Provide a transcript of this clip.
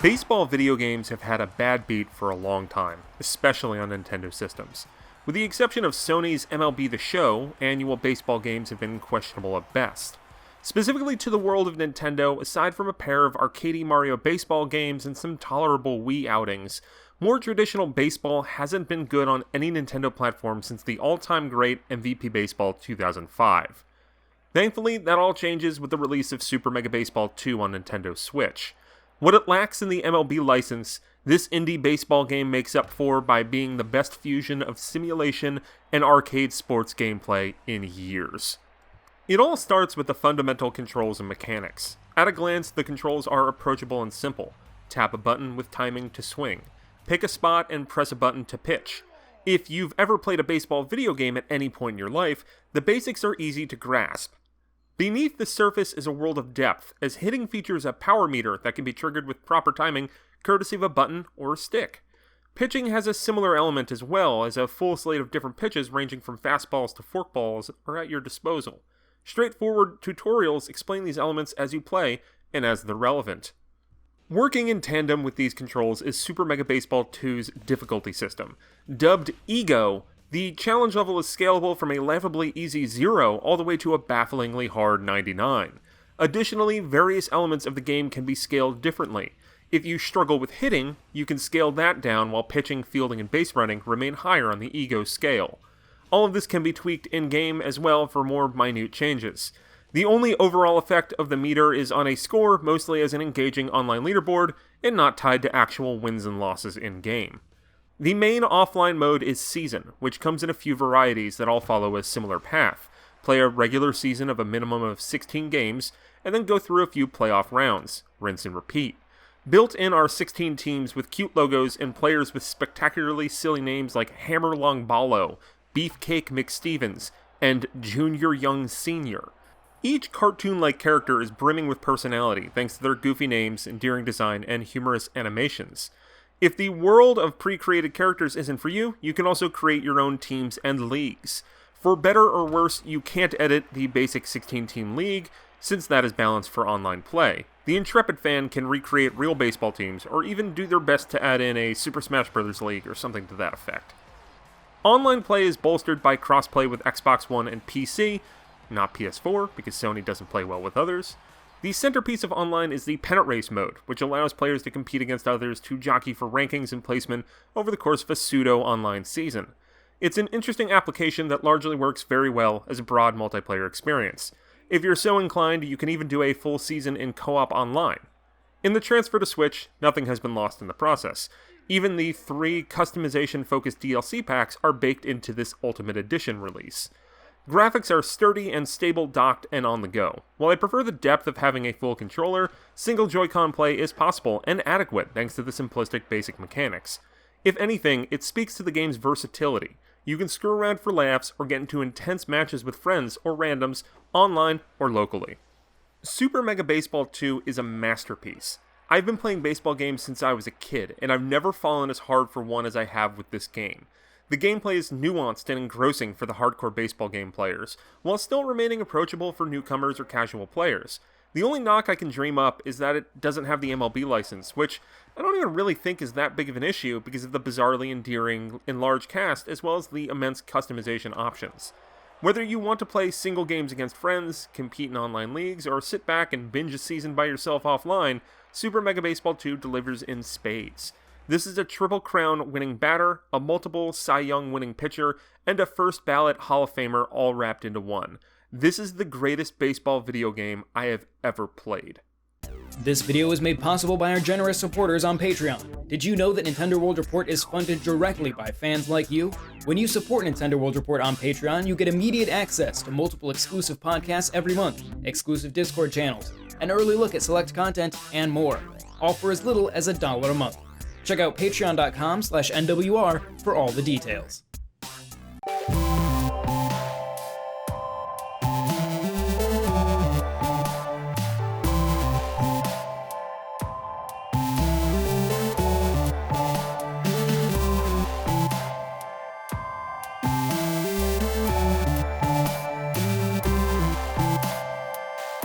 Baseball video games have had a bad beat for a long time, especially on Nintendo systems. With the exception of Sony's MLB The Show, annual baseball games have been questionable at best. Specifically to the world of Nintendo, aside from a pair of arcadey Mario baseball games and some tolerable Wii outings, more traditional baseball hasn't been good on any Nintendo platform since the all-time great MVP Baseball 2005. Thankfully, that all changes with the release of Super Mega Baseball 2 on Nintendo Switch. What it lacks in the MLB license, this indie baseball game makes up for by being the best fusion of simulation and arcade sports gameplay in years. It all starts with the fundamental controls and mechanics. At a glance, the controls are approachable and simple. Tap a button with timing to swing. Pick a spot and press a button to pitch. If you've ever played a baseball video game at any point in your life, the basics are easy to grasp. Beneath the surface is a world of depth, as hitting features a power meter that can be triggered with proper timing, courtesy of a button or a stick. Pitching has a similar element as well, as a full slate of different pitches ranging from fastballs to forkballs are at your disposal. Straightforward tutorials explain these elements as you play, and as they're relevant. Working in tandem with these controls is Super Mega Baseball 2's difficulty system. Dubbed Ego, the challenge level is scalable from a laughably easy 0 all the way to a bafflingly hard 99. Additionally, various elements of the game can be scaled differently. If you struggle with hitting, you can scale that down while pitching, fielding, and base running remain higher on the Ego scale. All of this can be tweaked in-game as well for more minute changes. The only overall effect of the meter is on a score, mostly as an engaging online leaderboard, and not tied to actual wins and losses in-game. The main offline mode is Season, which comes in a few varieties that all follow a similar path. Play a regular season of a minimum of 16 games, and then go through a few playoff rounds. Rinse and repeat. Built in are 16 teams with cute logos and players with spectacularly silly names like Hammer Longbalo, Beefcake McStevens, and Junior Young Senior. Each cartoon-like character is brimming with personality thanks to their goofy names, endearing design, and humorous animations. If the world of pre-created characters isn't for you, you can also create your own teams and leagues. For better or worse, you can't edit the basic 16-team league, since that is balanced for online play. The intrepid fan can recreate real baseball teams, or even do their best to add in a Super Smash Bros. League or something to that effect. Online play is bolstered by crossplay with Xbox One and PC, not PS4, because Sony doesn't play well with others. The centerpiece of online is the pennant race mode, which allows players to compete against others to jockey for rankings and placement over the course of a pseudo-online season. It's an interesting application that largely works very well as a broad multiplayer experience. If you're so inclined, you can even do a full season in co-op online. In the transfer to Switch, nothing has been lost in the process. Even the 3 customization-focused DLC packs are baked into this Ultimate Edition release. Graphics are sturdy and stable docked and on the go. While I prefer the depth of having a full controller, single Joy-Con play is possible and adequate thanks to the simplistic basic mechanics. If anything, it speaks to the game's versatility. You can screw around for laughs or get into intense matches with friends or randoms, online or locally. Super Mega Baseball 2 is a masterpiece. I've been playing baseball games since I was a kid, and I've never fallen as hard for one as I have with this game. The gameplay is nuanced and engrossing for the hardcore baseball game players, while still remaining approachable for newcomers or casual players. The only knock I can dream up is that it doesn't have the MLB license, which I don't even really think is that big of an issue because of the bizarrely endearing enlarged cast as well as the immense customization options. Whether you want to play single games against friends, compete in online leagues, or sit back and binge a season by yourself offline, Super Mega Baseball 2 delivers in spades. This is a Triple Crown winning batter, a multiple Cy Young winning pitcher, and a first ballot Hall of Famer all wrapped into one. This is the greatest baseball video game I have ever played. This video was made possible by our generous supporters on Patreon. Did you know that Nintendo World Report is funded directly by fans like you? When you support Nintendo World Report on Patreon, you get immediate access to multiple exclusive podcasts every month, exclusive Discord channels, an early look at select content, and more, all for as little as $1 a month. Check out patreon.com/NWR for all the details.